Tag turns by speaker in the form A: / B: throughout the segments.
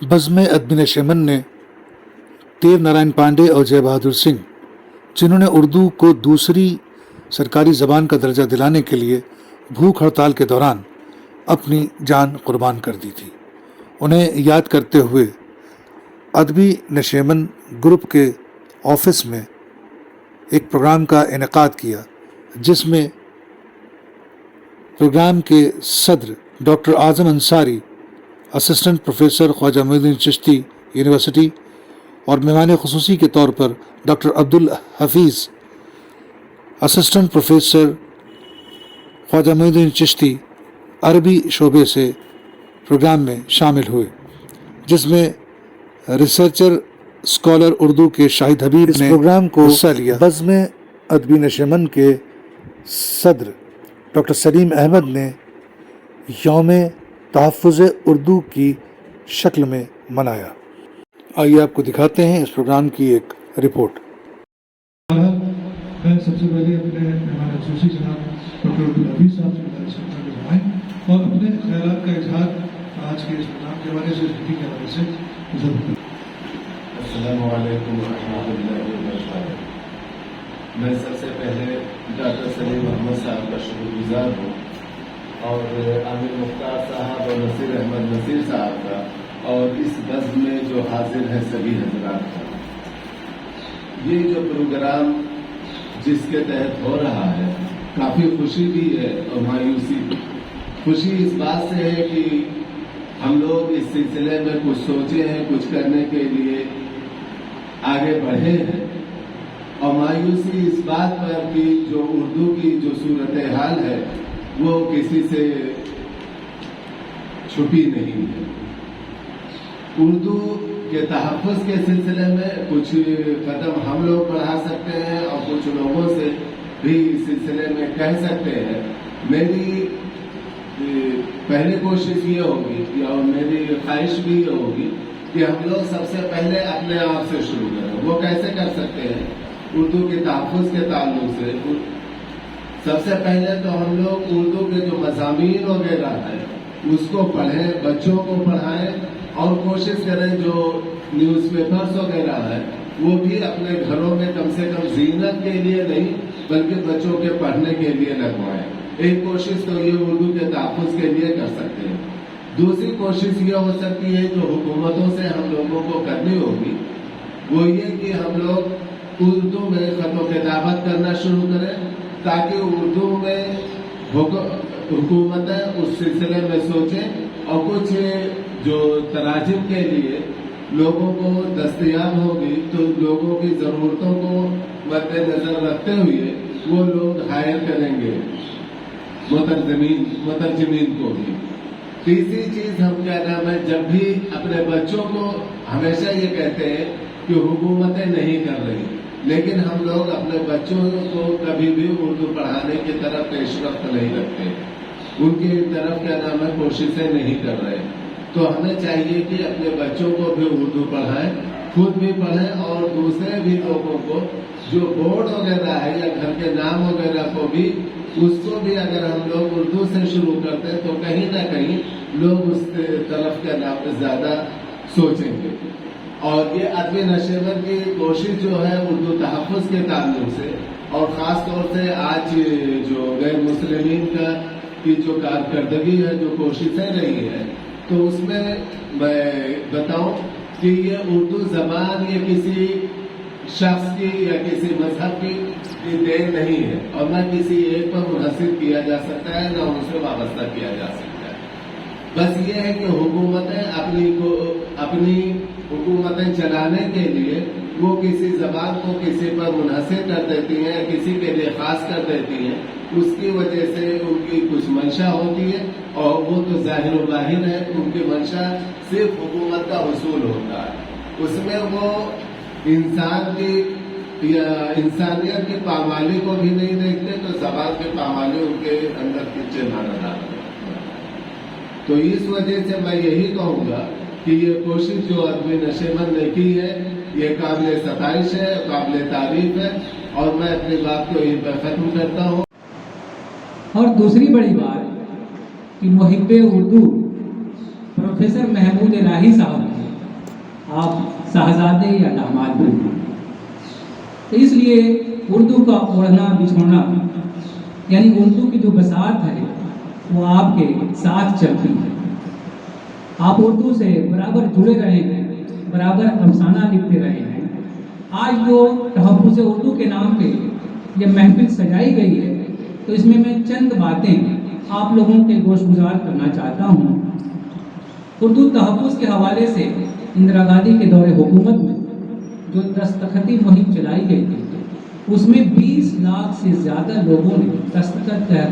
A: बज़्म अदबी नशेमन ने देव नारायण पांडे और जय बहादुर सिंह, जिन्होंने उर्दू को दूसरी सरकारी ज़बान का दर्जा दिलाने के लिए भूख हड़ताल के दौरान अपनी जान कुर्बान कर दी थी, उन्हें याद करते हुए अदबी नशेमन ग्रुप के ऑफिस में एक प्रोग्राम का इनेकाद किया, जिसमें प्रोग्राम के सदर doctor Azam Ansari, assistant professor Khwaja Moinuddin Chishti university और मेहमान खुसूसी के तौर पर doctor Abdul Hafeez, assistant professor Khwaja Moinuddin Chishti Arabi शोबे से प्रोग्राम में शामिल हुए, जिसमें रिसर्चर स्कॉलर उर्दू के शाहिद हबीब ने प्रोग्राम को हिस्सा लिया। बज़्म अदबी नशेमन के सदर डॉक्टर सलीम अहमद ने यौम तहफ़्फ़ुज़ उर्दू की शक्ल में मनाया। आइए आपको दिखाते हैं इस प्रोग्राम की एक रिपोर्ट।
B: मैं सबसे पहले अपने मेहमान खुसूसी जनाब डॉक्टर अब्दुल हफीज़ साहब से गुजारिश करता हूँ और अपने ख्यालात का इजहार आज के इस प्रोग्राम के हवाले से मीटिंग के हवाले से ज़रूर करें।
C: अस्सलामु अलैकुम व रहमतुल्लाहि व बरकातहू। मैं सबसे पहले डॉक्टर सलीम अहमद साहब का शुक्रगुजार हूँ और आमिर मुख्तार साहब और नसीर अहमद नसीर साहब का और इस बज़्म में जो हाजिर हैं सभी हज़रात का। ये जो प्रोग्राम जिसके तहत हो रहा है, काफ़ी खुशी भी है और मायूसी भी। खुशी इस बात से है कि हम लोग इस सिलसिले में कुछ सोचे हैं, कुछ करने के लिए आगे बढ़े हैं, और मायूसी इस बात पर कि जो उर्दू की जो सूरत हाल है वो किसी से छुपी नहीं है। उर्दू के तहफ़्फ़ुज़ के सिलसिले में कुछ कदम हम लोग बढ़ा सकते हैं और कुछ लोगों से भी इस सिलसिले में कह सकते हैं। मेरी पहली कोशिश ये होगी और मेरी ख्वाहिश भी ये होगी कि हम लोग सबसे पहले अपने आप से शुरू करें। वो कैसे कर सकते हैं? उर्दू के तहफ़्फ़ुज़ के ताल्लुक से सबसे पहले तो हम लोग उर्दू के जो मज़ामीन वगैरह है उसको पढ़ें, बच्चों को पढ़ाएं और कोशिश करें जो न्यूज़पेपर्स वगैरह है वो भी अपने घरों में कम से कम ज़ीनत के लिए नहीं बल्कि बच्चों के पढ़ने के लिए लगवाएं। एक कोशिश तो ये उर्दू के तहफ़्फ़ुज़ के लिए कर सकते हैं। दूसरी कोशिश ये हो सकती है जो हुकूमतों से हम लोगों को करनी होगी, वो ये कि हम लोग उर्दू में ख़त किताबत करना शुरू करें ताकि उर्दू में हुकूमतें उस सिलसिले में सोचें और कुछ जो तराजिम के लिए लोगों को दस्तयाब होगी तो लोगों की ज़रूरतों को मद्देनज़र रखते हुए वो लोग हायर करेंगे मुतरजमीन को भी। तीसरी चीज़ हम क्या नाम है, जब भी अपने बच्चों को हमेशा ये कहते हैं कि हुकूमतें नहीं कर रही, लेकिन हम लोग अपने बच्चों को कभी भी उर्दू पढ़ाने की तरफ पेशरफ्त नहीं रखते, उनकी तरफ क्या नाम है कोशिशें नहीं कर रहे। तो हमें चाहिए कि अपने बच्चों को भी उर्दू पढ़ाएं, खुद भी पढ़ें और दूसरे भी लोगों को जो बोर्ड वगैरह है या घर के नाम वगैरह को भी उसको भी अगर हम लोग उर्दू से शुरू करते हैं तो कहीं ना कहीं लोग उस तरफ के नाम ज्यादा सोचेंगे। और ये अदबी नशेमन की कोशिश जो है उर्दू तहफ़्फ़ुज़ के ताल्लुक से और ख़ास तौर से आज जो गैर मुस्लिमीन का की जो कारकर्दगी है, जो कोशिशें रही है, तो उसमें मैं बताऊं कि ये उर्दू ज़बान ये किसी शख्स की या किसी मजहब की देन नहीं है और न किसी एक पर मुनहसिर किया जा सकता है, न उनसे वाबस्ता किया जा सकता है। बस ये है कि हुकूमतें अपनी हुकूमतें चलाने के लिए वो किसी ज़बान को किसी पर मुनहसिर कर देती हैं, किसी के लिए ख़ास कर देती हैं, उसकी वजह से उनकी कुछ मंशा होती है और वो तो ज़ाहिर व बाहिर है, उनकी मंशा सिर्फ हुकूमत का उसूल होता है। उसमें वो इंसान की या इंसानियत की पामाली को भी नहीं देखते, तो ज़बान की पामाली उनके अंदर पीछे न डालते। तो इस वजह से मैं यही कहूँगा कि ये कोशिश जो अदबी नशेमन ने की है ये काबिल सताइश है, काबिल तारीफ है और मैं अपनी बात को यहीं पर ख़त्म करता हूँ।
D: और दूसरी बड़ी बात कि मुहिब्बे उर्दू प्रोफेसर महमूद इलाही साहब आप साहजादे या दामाद भी हैं। तो इसलिए उर्दू का ओढ़ना बिछोड़ना यानी उर्दू की जो बसात है वो आपके साथ चलती है। आप उर्दू से बराबर जुड़े रहे हैं, बराबर अफसाना लिखते रहे हैं। आज जो तहफ़्फ़ुज़ उर्दू के नाम पे ये महफिल सजाई गई है, तो इसमें मैं चंद बातें आप लोगों के गोशगुजार करना चाहता हूँ। उर्दू तहफ़्फ़ुज़ के हवाले से इंदिरा गांधी के दौरे हुकूमत में जो दस्तखती मुहिम चलाई गई थी, उसमें 20 लाख से ज़्यादा लोगों ने दस्तखत कर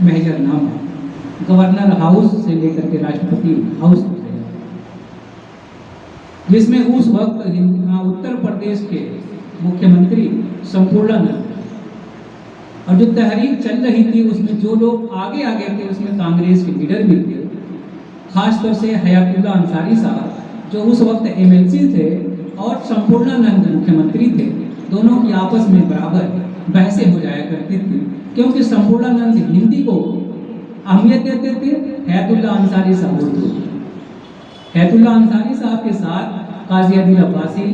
D: महजरनामा गवर्नर हाउस से लेकर के राष्ट्रपति हाउस तक, जिसमें उस वक्त उत्तर प्रदेश के मुख्यमंत्री संपूर्णानंद और जो तहरीक चल रही थी उसमें जो लोग आगे आगे थे उसमें कांग्रेस के लीडर भी थे, खासतौर से हयातुल्लाह अंसारी साहब जो उस वक्त MLC थे और संपूर्णानंद मुख्यमंत्री थे। दोनों की आपस में बराबर बहसें हो जाया करती थी, क्योंकि संपूर्णानंद हिंदी को अहमियत देते थे, हयातुल्लाह अंसारी साहब उर्दू। हयातुल्लाह अंसारी साहब के साथ काजी अदिल अब्बासी,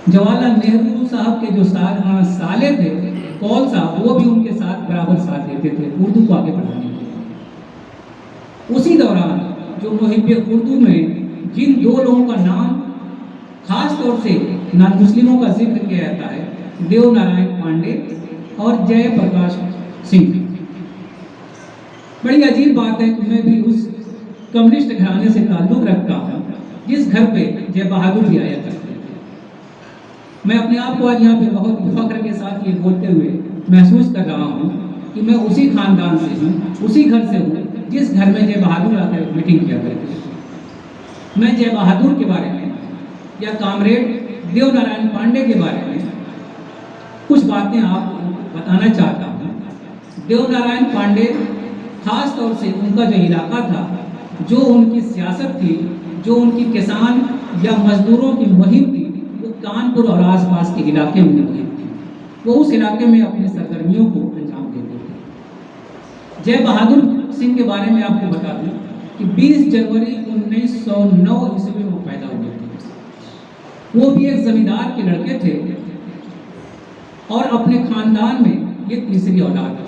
D: जवाहरलाल नेहरू साहब के जो साले थे कौल साहब, वो भी उनके साथ बराबर साथ देते थे उर्दू को आगे बढ़ाने के। उसी दौरान जो मुहिब उर्दू में जिन दो लोगों का नाम खास तौर से नान मुस्लिमों का जिक्र किया जाता है, देव नारायण पांडे और जयप्रकाश सिंह। बड़ी अजीब बात है कि मैं भी उस कम्युनिस्ट घराने से ताल्लुक रखता हूँ जिस घर पे जय बहादुर भी आया करते थे। मैं अपने आप को आज यहाँ पे बहुत फख्र के साथ ये बोलते हुए महसूस कर रहा हूँ कि मैं उसी खानदान से हूँ, उसी घर से हूँ जिस घर में जय बहादुर आकर मीटिंग किया करते थे। मैं जय बहादुर के बारे में या कामरेड देव नारायण पांडे के बारे में कुछ बातें आपको बताना चाहता हूँ। देव नारायण पांडे खास तौर से उनका जो इलाका था, जो उनकी सियासत थी, जो उनकी किसान या मजदूरों की मुहिम थी, वो कानपुर और आसपास के इलाके में मुहिम थी। वो उस इलाके में अपनी सरगर्मियों को अंजाम देते थे। जय बहादुर सिंह के बारे में आपको बता दूं कि 20 जनवरी 1909 ईस्वी में पैदा हुए थे। वो भी एक जमींदार के लड़के थे और अपने खानदान में ये तीसरी औलाद थी।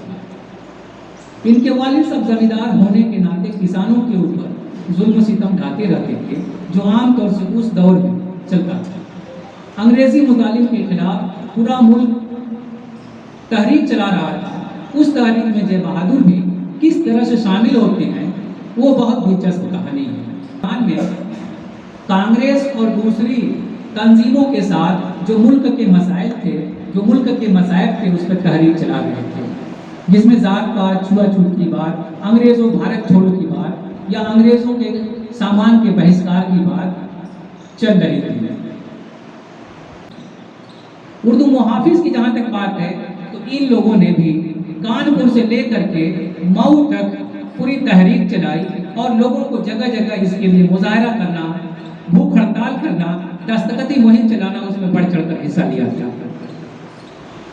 D: इनके वालिद सब जमींदार होने के नाते किसानों के ऊपर जुल्म सितम ढाते रहते थे, जो आमतौर से उस दौर में चलता था। अंग्रेजी मुतालिम के खिलाफ पूरा मुल्क तहरीक चला रहा था। उस तहरीक में जय बहादुर भी किस तरह से शामिल होते हैं, वो बहुत दिलचस्प कहानी है। में कांग्रेस और दूसरी तंजीमों के साथ जो मुल्क के मसाइल थे उस पर तहरीक चला रहे थे, जिसमें जात पात, छुआछूत की बात, अंग्रेजों भारत छोड़ो की बात या अंग्रेजों के सामान के बहिष्कार की बात चल रही थी। उर्दू मुहाफिज की जहां तक बात है तो इन लोगों ने भी कानपुर से लेकर के मऊ तक पूरी तहरीक चलाई और लोगों को जगह जगह इसके लिए मुजाहरा करना, भूख हड़ताल करना, दस्तखती मुहिम चलाना, उसमें बढ़ चढ़कर हिस्सा लिया था।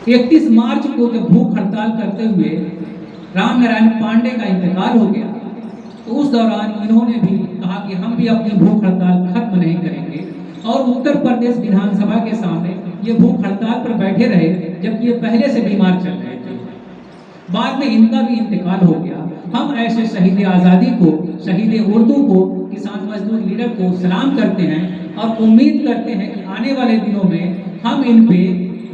D: 31 मार्च को जब भूख हड़ताल करते हुए राम नारायण पांडे का इंतकाल हो गया, तो उस दौरान इन्होंने भी कहा कि हम भी अपनी भूख हड़ताल खत्म नहीं करेंगे और उत्तर प्रदेश विधानसभा के सामने ये भूख हड़ताल पर बैठे रहे, जबकि ये पहले से बीमार चल रहे थे। बाद में इनका भी इंतकाल हो गया। हम ऐसे शहीद आज़ादी को, शहीद उर्दू को, किसान मजदूर लीडर को सलाम करते हैं और उम्मीद करते हैं कि आने वाले दिनों में हम इन पे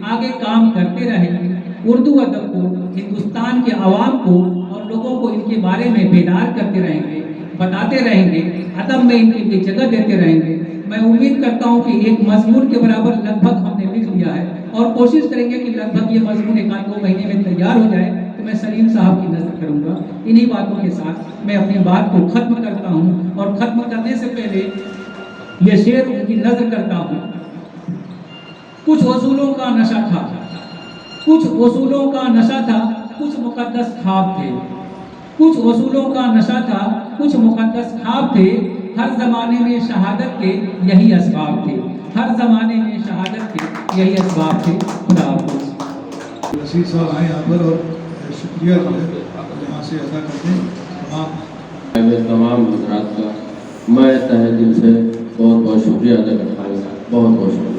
D: आगे काम करते रहेंगे। उर्दू अदब को, हिंदुस्तान के आवाम को और लोगों को इनके बारे में बेदार करते रहेंगे, बताते रहेंगे, अदब में इनके लिए जगह देते रहेंगे। मैं उम्मीद करता हूं कि एक मजमून के बराबर लगभग हमने लिख लिया है और कोशिश करेंगे कि लगभग ये मजमून 1-2 महीने में तैयार हो जाए, तो मैं सलीम साहब की नज़र करूंगा। इन्हीं बातों के साथ मैं अपनी बात को खत्म करता हूं और खत्म करने से पहले ये शेर उनकी नज़र करता हूं। कुछ उसूलों का नशा था, कुछ उसूलों का नशा था, कुछ मुकद्दस ख्वाब थे। कुछ उसूलों का नशा था, कुछ मुकद्दस ख्वाब थे। हर जमाने में शहादत के यही असबाब थे, हर जमाने में शहादत के यही असबाब थे। खुदा हाफ़िज़।
B: रसीद साहब आए यहाँ पर और शुक्रिया जो है यहाँ से अदा करते हैं तमाम
E: हजरात का मैं तहे दिल से बहुत बहुत शुक्रिया شکریہ ادا کرتا ہوں، بہت بہت شکریہ۔